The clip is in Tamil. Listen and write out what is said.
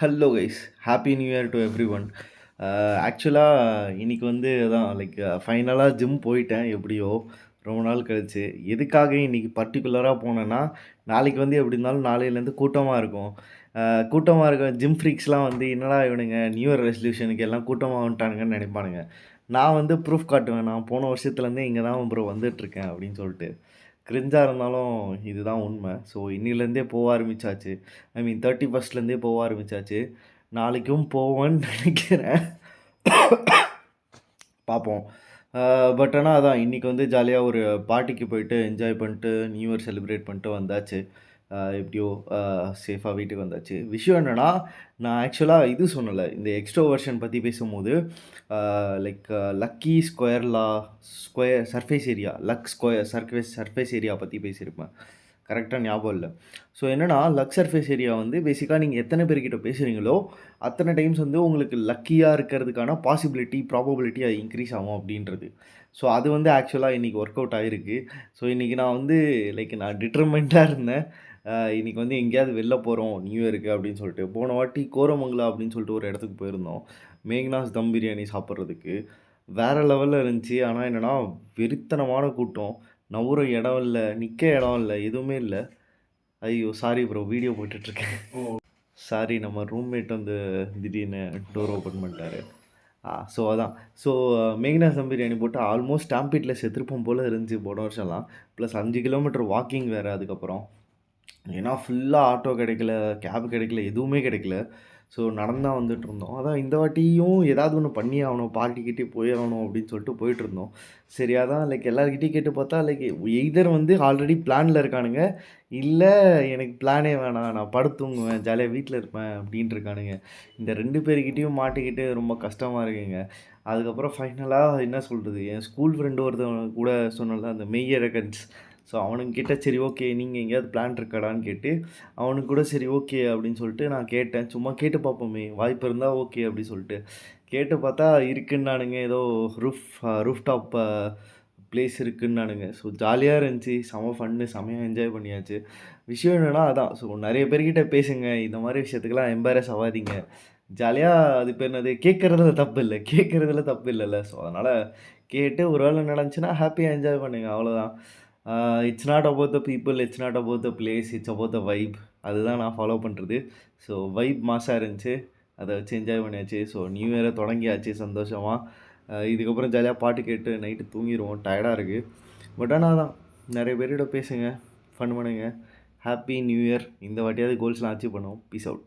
Hello guys, happy new year to every one. ஆக்சுவலாக இன்னைக்கு வந்து அதான் லைக் ஃபைனலாக ஜிம் போயிட்டேன் எப்படியோ ரொம்ப நாள் கழிச்சு. எதுக்காக இன்னைக்கு பர்டிகுலராக போனேன்னா, நாளைக்கு வந்து எப்படி இருந்தாலும் நாளையிலேருந்து கூட்டமாக இருக்கும். கூட்டமாக இருக்க ஜிம் ஃப்ரீக்ஸ்லாம் வந்து என்னடா இவனுங்க நியூ இயர் ரெசல்யூஷனுக்கு எல்லாம் கூட்டமாக வந்துட்டானுங்கன்னு நினைப்பானுங்க. நான் வந்து ப்ரூஃப் காட்டுவேன், நான் போன வருஷத்துலேருந்தே இங்கே தான் ப்ரோ வந்துட்டுருக்கேன் அப்படின்னு சொல்லிட்டு. கிரிஞ்சா இருந்தாலும் இதுதான் உண்மை. ஸோ இன்னிலேருந்தே போக ஆரம்பிச்சாச்சு. ஐ மீன் 31ஸ்ட்லேருந்தே போக ஆரம்பிச்சாச்சு. நாளைக்கும் போவேன்னு நினைக்கிறேன். பார்ப்போம். பட் ஆனால் அதான் இன்றைக்கி வந்து ஜாலியாக ஒரு பார்ட்டிக்கு போயிட்டு என்ஜாய் பண்ணிட்டு நியூ இயர் செலிப்ரேட் பண்ணிட்டு வந்தாச்சு. எப்படியோ சேஃபாக வீட்டுக்கு வந்தாச்சு. விஷயம் என்னென்னா, நான் ஆக்சுவலாக இது சொன்னல, இந்த எக்ஸ்ட்ரோவர்ஷன் பற்றி பேசும்போது like lucky square surface area, luck square surface area பற்றி பேசியிருப்பேன். கரெக்டாக ஞாபகம் இல்லை. ஸோ என்னென்னா, லக் சர்ஃபேஸ் ஏரியா வந்து பேசிக்காக நீங்கள் எத்தனை பேர்கிட்ட பேசுகிறீங்களோ அத்தனை டைம்ஸ் வந்து உங்களுக்கு லக்கியாக இருக்கிறதுக்கான ப்ராபபிலிட்டி அது இன்க்ரீஸ் ஆகும் அப்படின்றது. ஸோ அது வந்து ஆக்சுவலாக இன்றைக்கி ஒர்க் அவுட் ஆகிருக்கு. ஸோ இன்றைக்கி நான் வந்து நான் டிட்டர்மெண்ட்டாக இருந்தேன். இன்றைக்கி வந்து எங்கேயாவது வெளில போகிறோம் நியூ இயருக்கு அப்படின்னு சொல்லிட்டு. போன வாட்டி கோரமங்கலா அப்படின்னு சொல்லிட்டு ஒரு இடத்துக்கு போயிருந்தோம். மேக்னாஸ் தம் பிரியாணி சாப்பிட்றதுக்கு. வேறு லெவலில் இருந்துச்சு. ஆனால் என்னென்னா, வெறித்தனமான கூட்டம். நவுற இடம் இல்லை, நிற்க இடம் இல்லை, எதுவுமே இல்லை. ஐயோ சாரி ப்ரோ, வீடியோ போட்டுட்ருக்கேன். சாரி, நம்ம ரூம்மேட் வந்து திடீர்னு டோர் ஓப்பன் பண்ணிட்டாரு. ஸோ அதான். ஸோ மேக்னாஸ் தம் பிரியாணி போட்டு ஆல்மோஸ்ட் ஸ்டாம்பீட்டில் செத்துருப்போம் போல் இருந்துச்சு போன வருஷம்லாம். ப்ளஸ் 5 கிலோமீட்டர் வாக்கிங் வேறு அதுக்கப்புறம். ஏன்னா ஃபுல்லாக ஆட்டோ கிடைக்கல, கேப் கிடைக்கல, எதுவுமே கிடைக்கல. ஸோ நடந்து தான் வந்துட்டுருந்தோம். அதான் இந்த வாட்டியும் ஏதாவது ஒன்று பண்ணியே ஆகணும், பார்ட்டிக்கிட்டே போயே ஆகணும் அப்படின்னு சொல்லிட்டு போயிட்டுருந்தோம். சரி அதான் லைக் எல்லாருக்கிட்டையும் கேட்டு பார்த்தா லைக் எய்தர் வந்து ஆல்ரெடி பிளானில் இருக்கானுங்க, இல்லை எனக்கு பிளானே வேணாம், நான் படுத்து தூங்குவேன், ஜாலியாக வீட்டில் இருப்பேன் அப்படின்ட்டு இருக்கானுங்க. இந்த 2 பேர்கிட்டையும் மாட்டிக்கிட்டு ரொம்ப கஷ்டமாக இருக்குங்க. அதுக்கப்புறம் ஃபைனலாக என்ன சொல்கிறது, என் ஸ்கூல் ஃப்ரெண்டு ஒருத்தவங்க கூட சொன்னல அந்த மெய்யரகன்ஸ். ஸோ அவனுங்கிட்ட சரி ஓகே நீங்கள் எங்கேயாவது பிளான் இருக்காடான்னு கேட்டு அவனுக்கு கூட சரி ஓகே அப்படின்னு சொல்லிட்டு நான் கேட்டேன். சும்மா கேட்டு பார்ப்போமே, வாய்ப்பு இருந்தால் ஓகே அப்படி சொல்லிட்டு கேட்டு பார்த்தா இருக்குன்னானுங்க. ஏதோ ரூஃப் டாப் பிளேஸ் இருக்குன்னானுங்க. ஸோ ஜாலியாக இருந்துச்சு, செம ஃபன்னு, செமையாக என்ஜாய் பண்ணியாச்சு. விஷயம் என்னென்னா அதான், ஸோ நிறைய பேர்கிட்ட பேசுங்க, இந்த மாதிரி விஷயத்துக்கெல்லாம் எம்பாரஸ் ஆகாதீங்க. ஜாலியாக அது பேர் என்னது, கேட்குறதுல தப்பு இல்லைல்ல. ஸோ அதனால் கேட்டு ஒரு வேளை நடந்துச்சுன்னா ஹாப்பியாக என்ஜாய் பண்ணுங்கள், அவ்வளோதான். It's not about the people, it's not about the place, it's about the vibe. அதுதான் நான் ஃபாலோ பண்ணுறது. ஸோ வைப் மாசாக இருந்துச்சு, அதை வச்சு என்ஜாய் பண்ணியாச்சு. ஸோ நியூ இயரை தொடங்கியாச்சு சந்தோஷமாக. இதுக்கப்புறம் ஜாலியாக பாட்டு கேட்டு நைட்டு தூங்கிடுவோம், டயர்டாக இருக்குது. பட் ஆனால் தான் நிறைய பேர்கிட்ட பேசுங்க, ஃபன் பண்ணுங்கள். Happy new year. இந்த வாட்டியாவது கோல்ஸ்லாம் அச்சீவ் பண்ணுவோம். Peace out.